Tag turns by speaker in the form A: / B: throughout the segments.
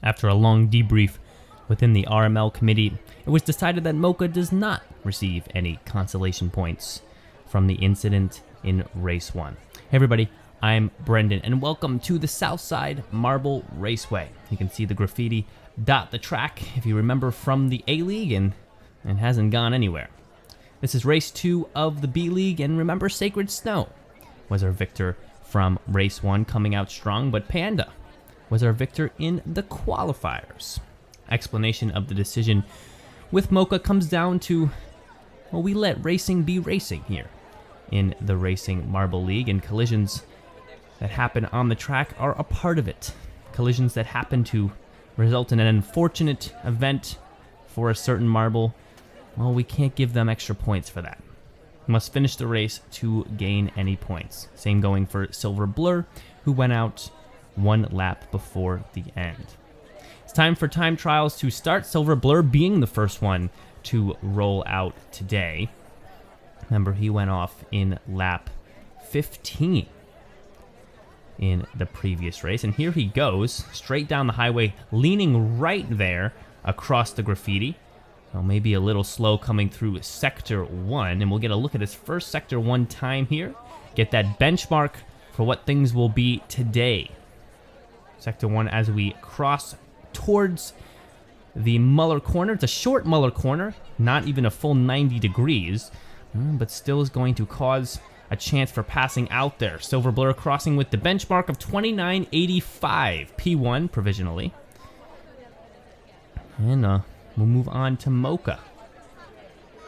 A: After a long debrief within the RML committee, it was decided that Mocha does not receive any consolation points from the incident in Race 1. Hey everybody, I'm Brendan, and welcome to the Southside Marble Raceway. You can see the graffiti dot the track, if you remember, from the A League, and hasn't gone anywhere. This is Race 2 of the B League, and remember, Sacred Snow was our victor from Race 1, coming out strong, but Panda was our victor in the qualifiers. Explanation of the decision with Mocha comes down to, well, we let racing be racing here in the Racing Marble League, and collisions that happen on the track are a part of it. Collisions that happen to result in an unfortunate event for a certain marble, well, we can't give them extra points for that. Must finish the race to gain any points. Same going for Silver Blur, who went out one lap before the end. It's time for time trials to start, Silver Blur being the first one to roll out today. Remember, he went off in lap 15 in the previous race, and here he goes, straight down the highway, leaning right there across the graffiti. Well, maybe a little slow coming through Sector 1, and we'll get a look at his first Sector 1 time here. Get that benchmark for what things will be today. Sector 1 as we cross towards the Muller corner. It's a short Muller corner, not even a full 90 degrees, but still is going to cause a chance for passing out there. Silver Blur crossing with the benchmark of 29.85, P1 provisionally. And we'll move on to Mocha.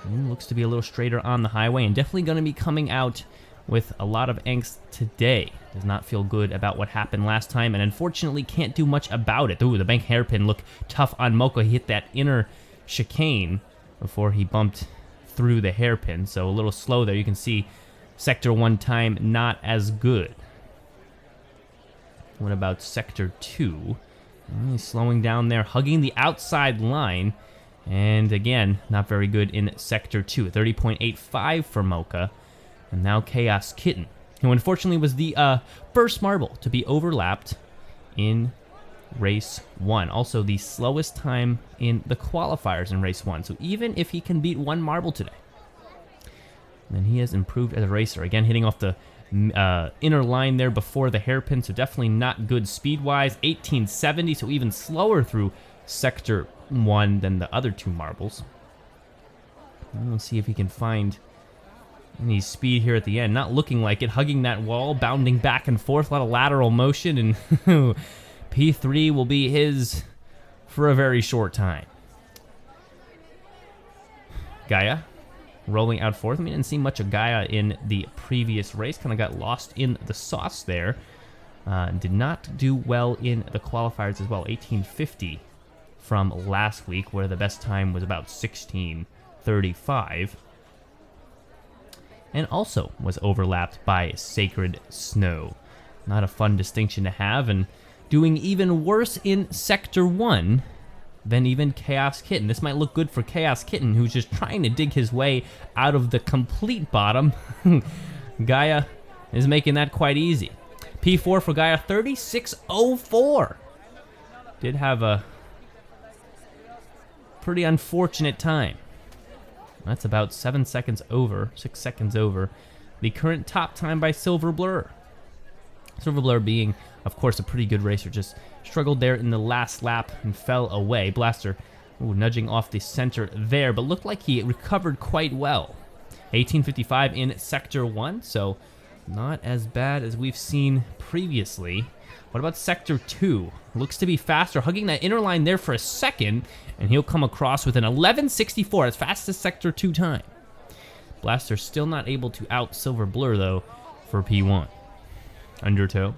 A: Looks to be a little straighter on the highway, and definitely going to be coming out with a lot of angst today. Does not feel good about what happened last time, and unfortunately can't do much about it. Ooh, the bank hairpin looked tough on Mocha. He hit that inner chicane before he bumped through the hairpin, so a little slow there. You can see Sector 1 time not as good. What about Sector 2? He's slowing down there, hugging the outside line, and again, not very good in Sector 2. 30.85 for Mocha. And now Chaos Kitten, who unfortunately was the first marble to be overlapped in Race 1. Also the slowest time in the qualifiers in Race 1. So even if he can beat one marble today, then he has improved as a racer. Again, hitting off the inner line there before the hairpin, so definitely not good speed-wise. 1870, so even slower through Sector 1 than the other two marbles. And we'll see if he can find any speed here at the end. Not looking like it. Hugging that wall, bounding back and forth, a lot of lateral motion, and P3 will be his for a very short time. Gaia rolling out fourth. I mean, didn't see much of Gaia in the previous race. Kind of got lost in the sauce there. Did not do well in the qualifiers as well. 1850 from last week, where the best time was about 16:35. And also was overlapped by Sacred Snow. Not a fun distinction to have, and doing even worse in Sector 1 than even Chaos Kitten. This might look good for Chaos Kitten, who's just trying to dig his way out of the complete bottom. Gaia is making that quite easy. P4 for Gaia, 36.04. Did have a pretty unfortunate time. That's about 6 seconds over the current top time by Silver Blur. Silver Blur being, of course, a pretty good racer, just struggled there in the last lap and fell away. Blaster nudging off the center there, but looked like he recovered quite well. 1855 in Sector 1, so not as bad as we've seen previously. What about Sector 2? Looks to be faster, hugging that inner line there for a second, and he'll come across with an 11.64, as fast as Sector 2 time. Blaster still not able to out Silver Blur, though, for P1. Undertow.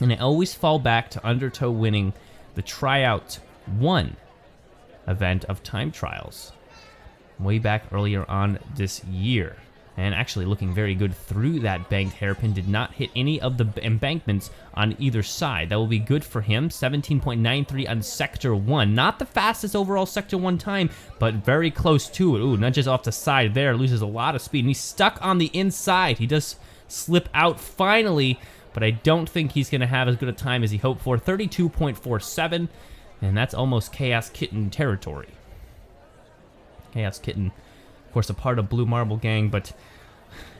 A: And I always fall back to Undertow winning the Tryout 1 event of time trials way back earlier on this year. And actually looking very good through that banked hairpin. Did not hit any of the embankments on either side. That will be good for him. 17.93 on Sector 1. Not the fastest overall Sector 1 time, but very close to it. Ooh, nudges off the side there. Loses a lot of speed. And he's stuck on the inside. He does slip out finally, but I don't think he's going to have as good a time as he hoped for. 32.47, and that's almost Chaos Kitten territory. Chaos Kitten, of course, a part of Blue Marble Gang, but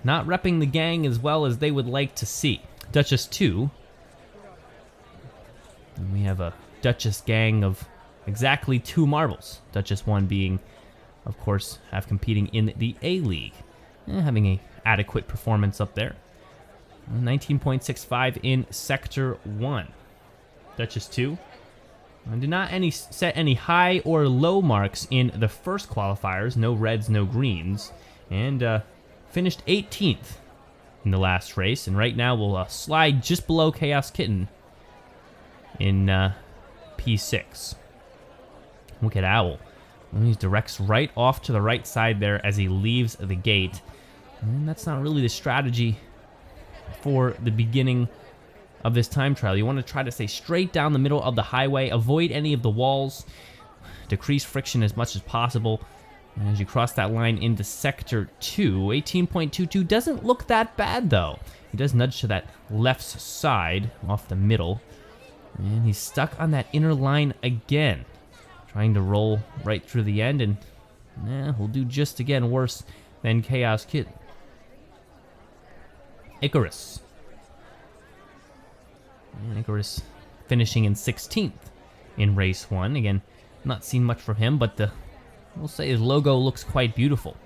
A: not repping the gang as well as they would like to see. Duchess 2. And we have a Duchess gang of exactly 2 marbles. Duchess 1 being, of course, competing in the A League. Having a adequate performance up there. 19.65 in Sector 1. Duchess 2 did not set any high or low marks in the first qualifiers. No reds, no greens. And finished 18th in the last race. And right now we'll slide just below Chaos Kitten in P6. Look at Owl. He directs right off to the right side there as he leaves the gate. And that's not really the strategy for the beginning of this time trial. You want to try to stay straight down the middle of the highway, avoid any of the walls, decrease friction as much as possible. And as you cross that line into Sector 2, 18.22 doesn't look that bad though. He does nudge to that left side off the middle. And he's stuck on that inner line again, trying to roll right through the end, and he'll do just again worse than Chaos Kitten. Icarus. And Icarus finishing in 16th in race 1. Again, not seen much from him, but we'll say his logo looks quite beautiful.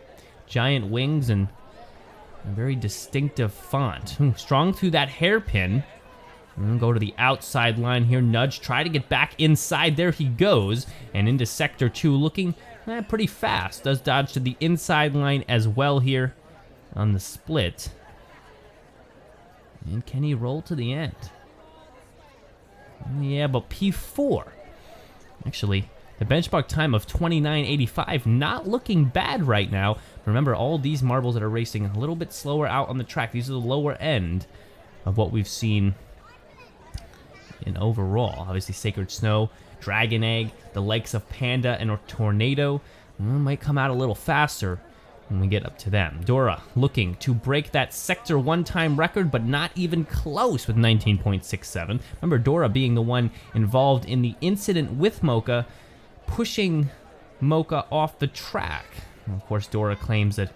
A: Giant wings and a very distinctive font. Strong through that hairpin. Go to the outside line here, nudge, try to get back inside. There he goes, and into Sector 2, looking pretty fast. Does dodge to the inside line as well here on the split. And can he roll to the end? Yeah, but P4. Actually, the benchmark time of 29.85, not looking bad right now. Remember, all these marbles that are racing a little bit slower out on the track. These are the lower end of what we've seen in overall. Obviously, Sacred Snow, Dragon Egg, the likes of Panda and Tornado might come out a little faster when we get up to them. Dora looking to break that Sector 1 time record, but not even close with 19.67. Remember, Dora being the one involved in the incident with Mocha, pushing Mocha off the track. And of course, Dora claims that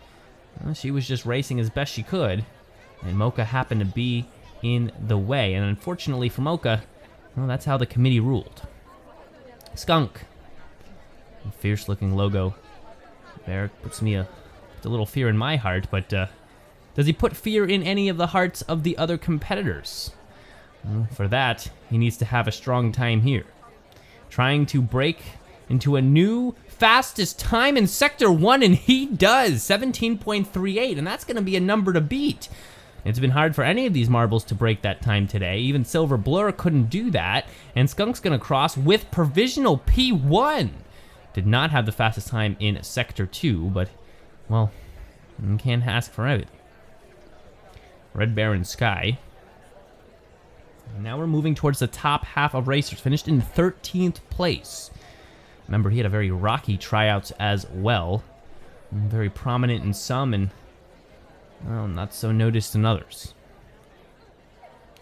A: she was just racing as best she could, and Mocha happened to be in the way. And unfortunately for Mocha, that's how the committee ruled. Skunk. A fierce-looking logo there. Puts a little fear in my heart, but does he put fear in any of the hearts of the other competitors? Well, for that, he needs to have a strong time here. Trying to break into a new fastest time in Sector 1, and he does! 17.38, and that's going to be a number to beat. It's been hard for any of these marbles to break that time today. Even Silver Blur couldn't do that, and Skunk's going to cross with provisional P1. Did not have the fastest time in Sector 2, but, well, you can't ask for everything. Red Baron Sky. And now we're moving towards the top half of racers. Finished in 13th place. Remember, he had a very rocky tryouts as well. Very prominent in some and, well, not so noticed in others.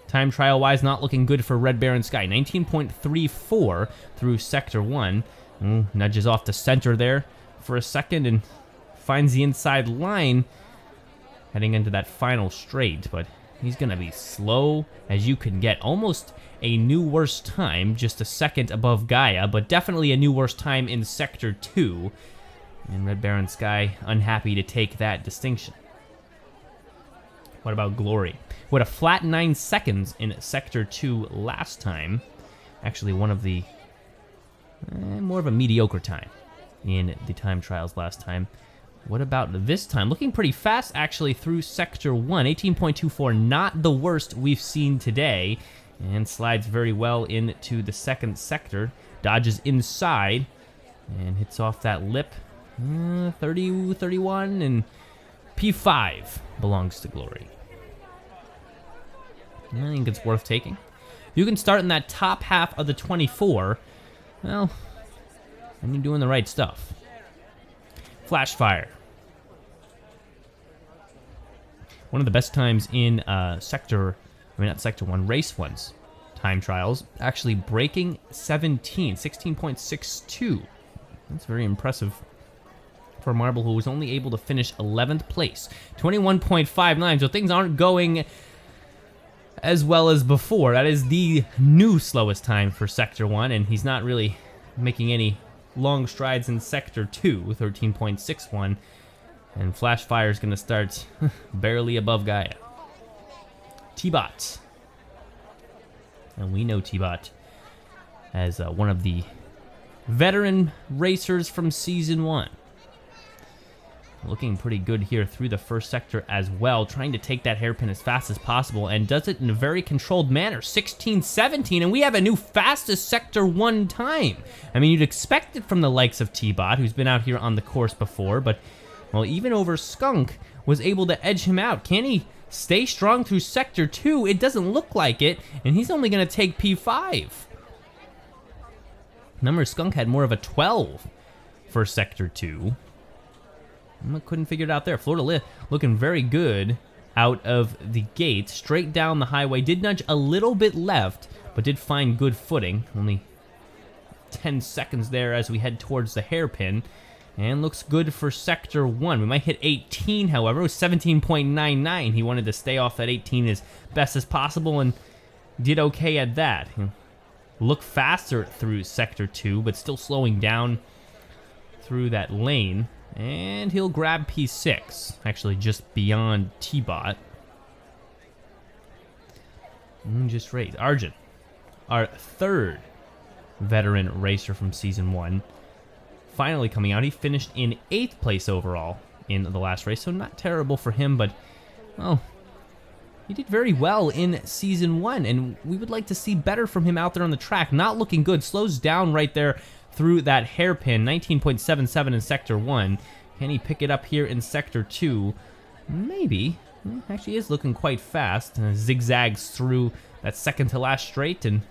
A: Time trial-wise, not looking good for Red Baron Sky. 19.34 through Sector 1. Nudges off the center there for a second and finds the inside line heading into that final straight, but he's going to be slow as you can get. Almost a new worst time, just a second above Gaia, but definitely a new worst time in Sector 2. And Red Baron Sky unhappy to take that distinction. What about Glory? Who had a flat 9 seconds in Sector 2 last time. Actually, one of the more of a mediocre time in the time trials last time. What about this time? Looking pretty fast, actually, through Sector 1. 18.24, not the worst we've seen today. And slides very well into the second sector. Dodges inside and hits off that lip. 30, 31, and P5 belongs to Glory. I think it's worth taking. You can start in that top half of the 24. Well, and you're doing the right stuff. Flashfire. One of the best times in Sector I mean, not Sector 1, Race 1's time trials, actually breaking 16.62. That's very impressive for Marble, who was only able to finish 11th place. 21.59, so things aren't going as well as before. That is the new slowest time for Sector 1, and he's not really making any long strides in Sector 2, 13.61. And Flash Fire is going to start barely above Gaia. T-Bot. And we know T-Bot as one of the veteran racers from Season 1. Looking pretty good here through the first sector as well, trying to take that hairpin as fast as possible, and does it in a very controlled manner. 16:17, and we have a new fastest Sector 1 time. I mean, you'd expect it from the likes of T-Bot, who's been out here on the course before, but, well, even over Skunk was able to edge him out. Can he stay strong through Sector 2? It doesn't look like it, and he's only going to take P5. Remember, Skunk had more of a 12 for Sector 2. I couldn't figure it out there. Florida looking very good out of the gate. Straight down the highway. Did nudge a little bit left, but did find good footing. Only 10 seconds there as we head towards the hairpin. And looks good for Sector 1. We might hit 18, however. It was 17.99. He wanted to stay off that 18 as best as possible and did okay at that. Look faster through Sector 2, but still slowing down through that lane. And he'll grab P6, actually just beyond T-Bot. Just raised. Arjun, our third veteran racer from Season 1, finally coming out. He finished in 8th place overall in the last race, so not terrible for him, but, well, he did very well in Season 1, and we would like to see better from him out there on the track. Not looking good. Slows down right there through that hairpin. 19.77 in Sector 1. Can he pick it up here in Sector 2? Maybe. Actually is looking quite fast. Zigzags through that second to last straight, and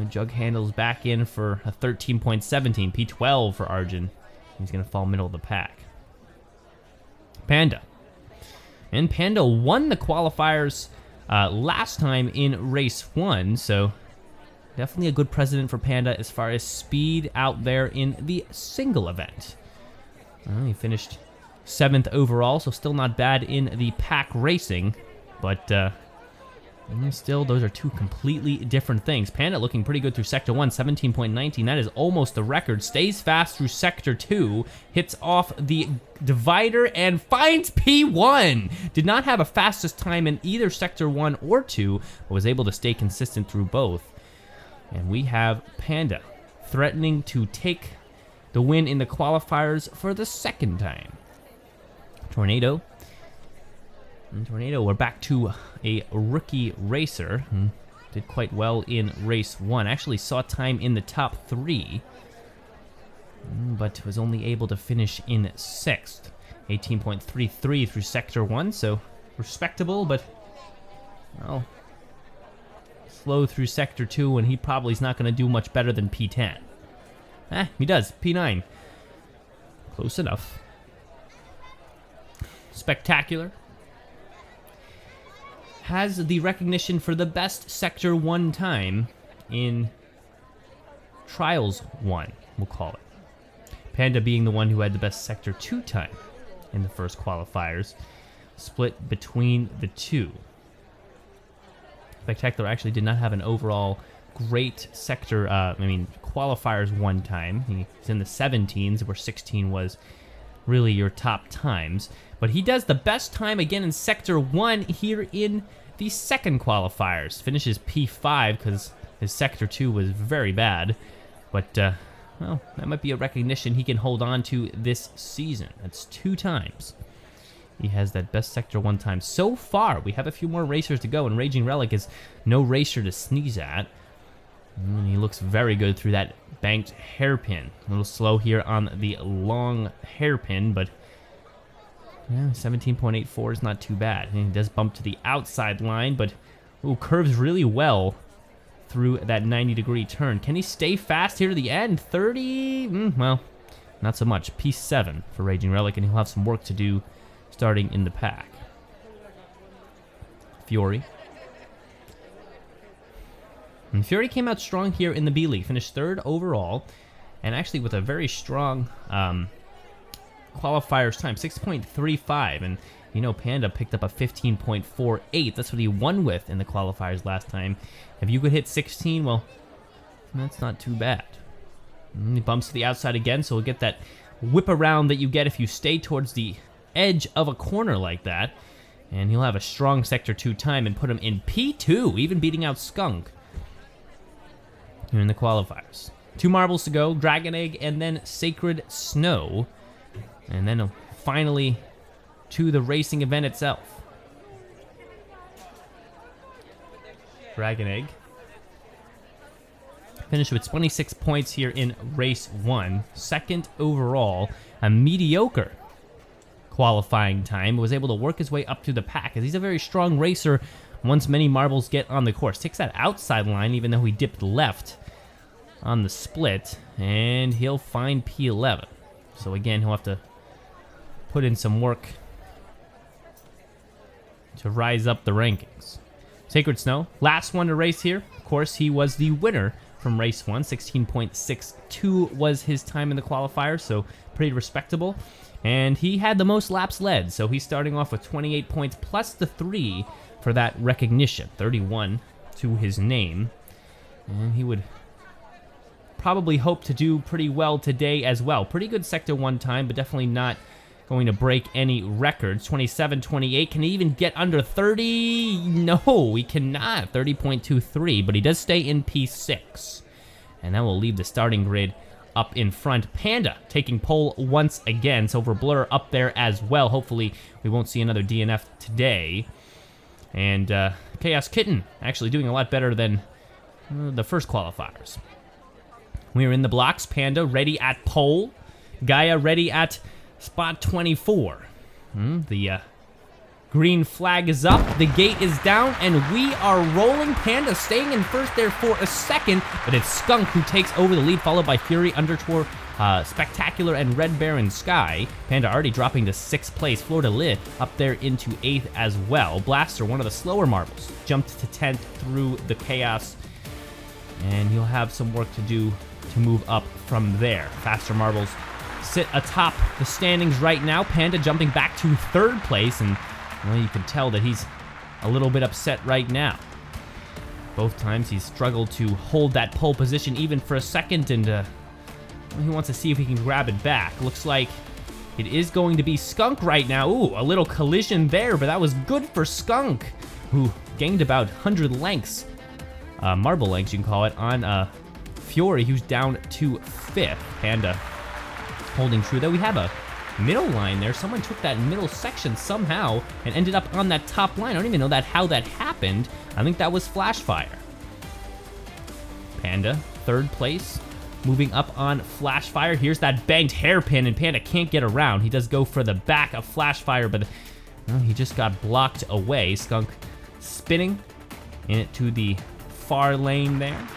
A: jug handles back in for a 13.17. P12 for Arjun. He's going to fall middle of the pack. Panda. And Panda won the qualifiers last time in Race 1, so definitely a good precedent for Panda as far as speed out there in the single event. He finished 7th overall, so still not bad in the pack racing, but still, those are two completely different things. Panda looking pretty good through Sector 1, 17.19. That is almost the record. Stays fast through Sector 2, hits off the divider, and finds P1. Did not have a fastest time in either Sector 1 or 2, but was able to stay consistent through both. And we have Panda threatening to take the win in the qualifiers for the second time. Tornado. And Tornado, we're back to a rookie racer. Did quite well in Race 1. Actually saw time in the top 3, but was only able to finish in 6th. 18.33 through Sector 1, so respectable, but, well, slow through Sector 2, and he probably is not going to do much better than P10. He does. P9. Close enough. Spectacular. Has the recognition for the best Sector 1 time in Trials 1, we'll call it. Panda being the one who had the best Sector 2 time in the first qualifiers. Split between the two. Spectacular actually did not have an overall great sector, qualifiers 1 time. He's in the 17s, where 16 was really your top times. But he does the best time again in Sector 1 here in the second qualifiers. Finishes P5 because his Sector 2 was very bad. But, well, that might be a recognition he can hold on to this season. That's 2 times he has that best Sector 1 time so far. We have a few more racers to go, and Raging Relic is no racer to sneeze at. And he looks very good through that banked hairpin. A little slow here on the long hairpin, but 17.84 is not too bad. And he does bump to the outside line, but curves really well through that 90-degree turn. Can he stay fast here to the end? 30? Well, not so much. P7 for Raging Relic, and he'll have some work to do starting in the pack. Fury. And Fury came out strong here in the B League, finished third overall, and actually with a very strong qualifiers time, 6.35. And you know, Panda picked up a 15.48. That's what he won with in the qualifiers last time. If you could hit 16, well, that's not too bad. And he bumps to the outside again, so we'll get that whip around that you get if you stay towards the edge of a corner like that. And he'll have a strong Sector 2 time and put him in P2, even beating out Skunk here in the qualifiers. 2 marbles to go, Dragon Egg and then Sacred Snow. And then finally to the racing event itself. Dragon Egg finished with 26 points here in race 1. Second overall, a mediocre qualifying time. Was able to work his way up to the pack as he's a very strong racer once many marbles get on the course. Takes that outside line even though he dipped left on the split, and he'll find P11. So again, he'll have to put in some work to rise up the rankings. Sacred Snow, last one to race here. Of course, he was the winner from race 1. 16.62 was his time in the qualifier, so pretty respectable. And he had the most laps led, so he's starting off with 28 points plus the 3 for that recognition. 31 to his name. And he would probably hope to do pretty well today as well. Pretty good Sector 1 time, but definitely not going to break any records. 27, 28. Can he even get under 30? No, he cannot. 30.23, but he does stay in P6. And that will leave the starting grid up in front. Panda taking pole once again. Silver Blur up there as well. Hopefully we won't see another DNF today. And Chaos Kitten actually doing a lot better than the first qualifiers. We're in the blocks. Panda ready at pole. Gaia ready at spot 24. The green flag is up, the gate is down, and we are rolling. Panda staying in first there for a second, but it's Skunk who takes over the lead, followed by Fury, Undertour, Spectacular, and Red Baron Sky. Panda already dropping to 6th place. Florida Lit up there into 8th as well. Blaster, one of the slower marbles, jumped to 10th through the chaos, and he'll have some work to do to move up from there. Faster marbles sit atop the standings right now. Panda jumping back to 3rd place, and well, you can tell that he's a little bit upset right now. Both times he's struggled to hold that pole position even for a second, and he wants to see if he can grab it back. Looks like it is going to be Skunk right now. Ooh, a little collision there, but that was good for Skunk, who gained about 100 lengths, marble lengths you can call it, on Fury, who's down to 5th. Panda holding true, though. We have a middle line there. Someone took that middle section somehow and ended up on that top line. I don't even know how that happened. I think that was Flashfire. Panda, 3rd place, moving up on Flashfire. Here's that banked hairpin, and Panda can't get around. He does go for the back of Flashfire, but well, he just got blocked away. Skunk spinning in it to the far lane there,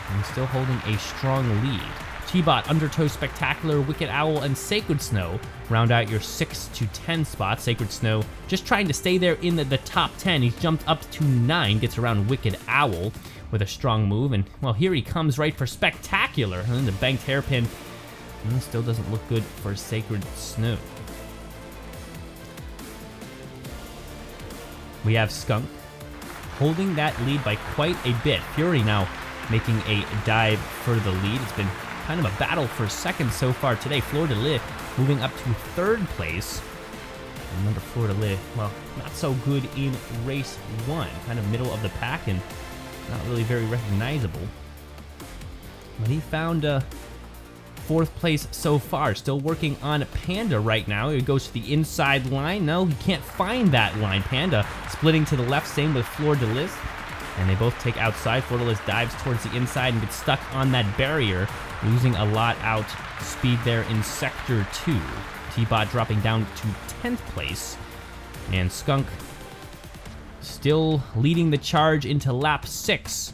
A: and still holding a strong lead. T-Bot, Undertow, Spectacular, Wicked Owl, and Sacred Snow round out your 6 to 10 spots. Sacred Snow just trying to stay there in the top 10. He's jumped up to 9, gets around Wicked Owl with a strong move, and well, here he comes right for Spectacular, and then the banked hairpin still doesn't look good for Sacred Snow. We have Skunk holding that lead by quite a bit. Fury now making a dive for the lead. It's been kind of a battle for seconds so far today. Florida Lit moving up to 3rd place. Remember, Florida Lit, well, not so good in race 1. Kind of middle of the pack and not really very recognizable. But he found 4th place so far. Still working on Panda right now. He goes to the inside line. No, he can't find that line. Panda splitting to the left, same with Florida Lit. And they both take outside. Florida Lit dives towards the inside and gets stuck on that barrier, losing a lot out speed there in Sector 2. T-Bot dropping down to 10th place. And Skunk still leading the charge into lap 6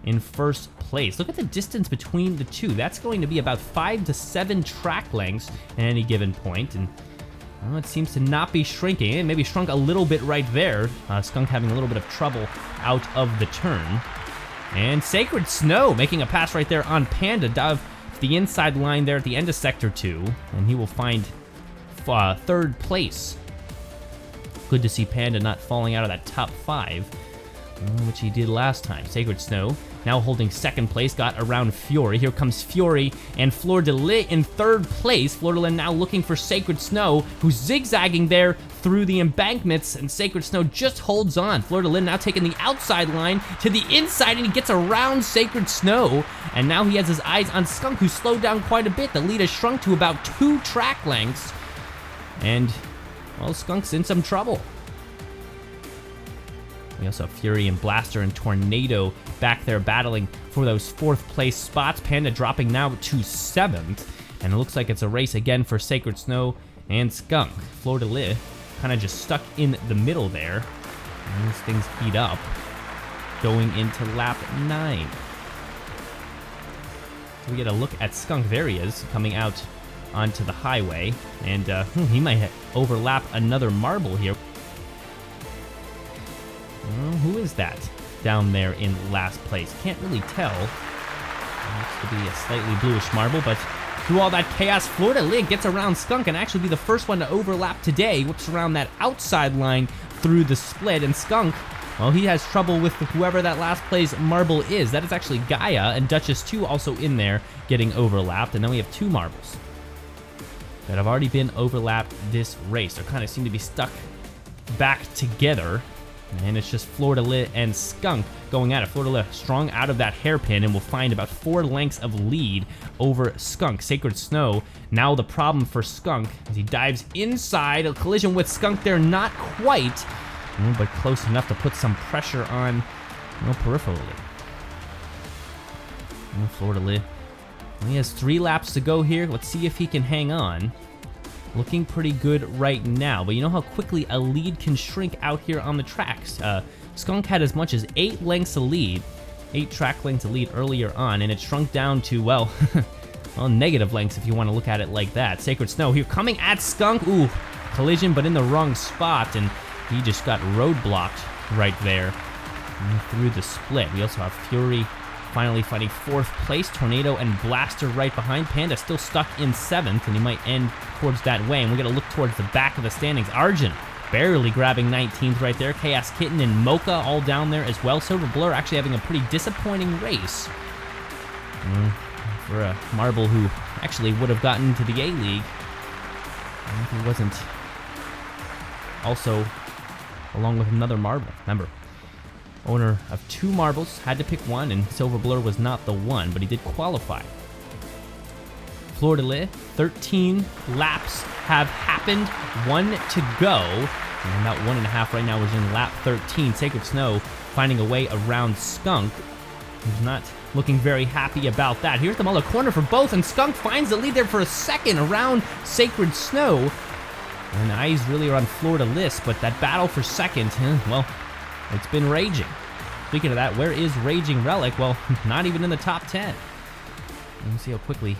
A: in 1st place. Look at the distance between the two. That's going to be about 5 to 7 track lengths at any given point. And well, it seems to not be shrinking. It maybe shrunk a little bit right there. Skunk having a little bit of trouble out of the turn. And Sacred Snow making a pass right there on Panda. Dive to the inside line there at the end of Sector 2. And he will find third place. Good to see Panda not falling out of that top 5, which he did last time. Sacred Snow now holding second place, got around Fury. Here comes Fury and Fleur de Lis in third place. Fleur de Lis now looking for Sacred Snow, who's zigzagging there through the embankments, and Sacred Snow just holds on. Fleur de Lis now taking the outside line to the inside, and he gets around Sacred Snow, and now he has his eyes on Skunk, who slowed down quite a bit. The lead has shrunk to about 2 track lengths, and, well, Skunk's in some trouble. We also have Fury and Blaster and Tornado back there battling for those 4th place spots. Panda dropping now to 7th. And it looks like it's a race again for Sacred Snow and Skunk. Fleur de Lis kind of just stuck in the middle there. And these things heat up going into lap 9. So we get a look at Skunk. There he is, coming out onto the highway. And he might overlap another marble here. Who is that down there in last place? Can't really tell. Looks to be a slightly bluish marble, but through all that chaos, Fleur de Lis gets around Skunk and actually be the first one to overlap today. Whips around that outside line through the split, and Skunk, well, he has trouble with whoever that last place marble is. That is actually Gaia, and Duchess 2 also in there getting overlapped, and then we have 2 marbles that have already been overlapped this race. They kind of seem to be stuck back together. And it's just Fleur de Lis and Skunk going at it. Fleur de Lis strong out of that hairpin and will find about 4 lengths of lead over Skunk. Sacred Snow, now the problem for Skunk as he dives inside. A collision with Skunk there, not quite, but close enough to put some pressure on peripherally. Fleur de Lis, he has 3 laps to go here. Let's see if he can hang on. Looking pretty good right now, but you know how quickly a lead can shrink out here on the tracks. Skunk had as much as 8 lengths of lead, 8 track lengths of lead earlier on, and it shrunk down to, well, negative lengths if you want to look at it like that. Sacred Snow here coming at Skunk. Ooh, collision, but in the wrong spot, and he just got roadblocked right there through the split. We also have Fury finally fighting 4th place. Tornado and Blaster right behind. Panda still stuck in 7th, and he might end towards that way. And we're going to look towards the back of the standings. Arjun barely grabbing 19th right there. Chaos Kitten and Mocha all down there as well. Silver Blur actually having a pretty disappointing race for a marble who actually would have gotten to the A League if he wasn't also along with another marble. Remember, owner of 2 marbles, had to pick one, and Silver Blur was not the one, but he did qualify. Fleur de Lis, 13 laps have happened, 1 to go, and about 1.5 right now is in lap 13. Sacred Snow finding a way around Skunk, who's not looking very happy about that. Here's the Muller corner for both, and Skunk finds the lead there for a second around Sacred Snow, and eyes really are on Fleur de Lis, but that battle for second, well, it's been raging. Speaking of that, where is Raging Relic? Well, not even in the top 10. Let's see how quickly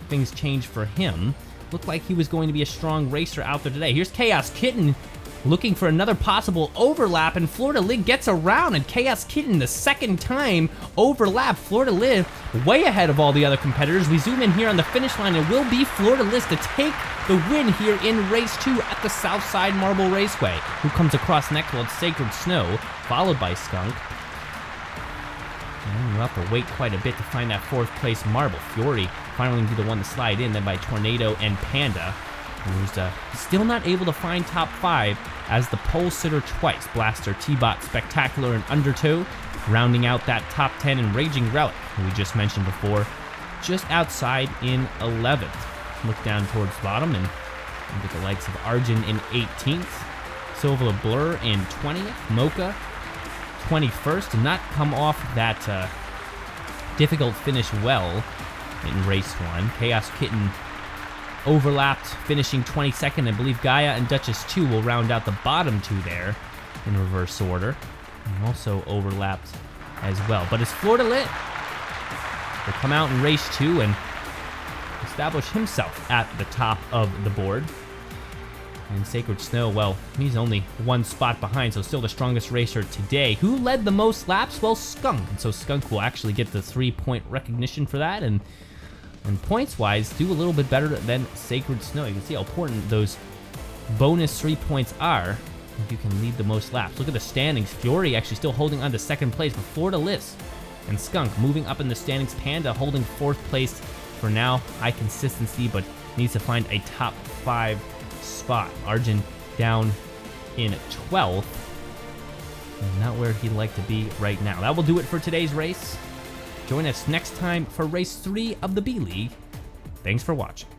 A: things change for him. Looked like he was going to be a strong racer out there today. Here's Chaos Kitten looking for another possible overlap, and Fleur de Lis gets around, and Chaos Kitten the second time overlap. Fleur de Lis way ahead of all the other competitors. We zoom in here on the finish line. It will be Fleur de Lis to take the win here in race 2 at the Southside Marble Raceway. Who comes across next? Well, it's Sacred Snow, followed by Skunk. And we'll have to wait quite a bit to find that 4th place marble. Fury finally be the one to slide in, then by Tornado and Panda, who's still not able to find top 5 as the pole sitter twice. Blaster, T-Bot, Spectacular, and Undertow rounding out that top 10, and Raging Relic, who we just mentioned before, just outside in 11th. Look down towards the bottom and look at the likes of Arjun in 18th, Silver Blur in 20th, Mocha 21st, did not come off that difficult finish well in race 1. Chaos Kitten overlapped, finishing 22nd. I believe Gaia and Duchess 2 will round out the bottom 2 there in reverse order. And also overlapped as well. But it's Fleur de Lis to come out in race 2 and establish himself at the top of the board. And Sacred Snow, well, he's only one spot behind, so still the strongest racer today. Who led the most laps? Well, Skunk. And so Skunk will actually get the 3-point recognition for that, and points-wise, do a little bit better than Sacred Snow. You can see how important those bonus 3 points are if you can lead the most laps. Look at the standings. Fury actually still holding on to second place, but Florida Liz and Skunk moving up in the standings. Panda holding fourth place for now. High consistency, but needs to find a top 5 spot. Arjun down in 12th, and not where he'd like to be right now. That will do it for today's race. Join us next time for race 3 of the B League. Thanks for watching.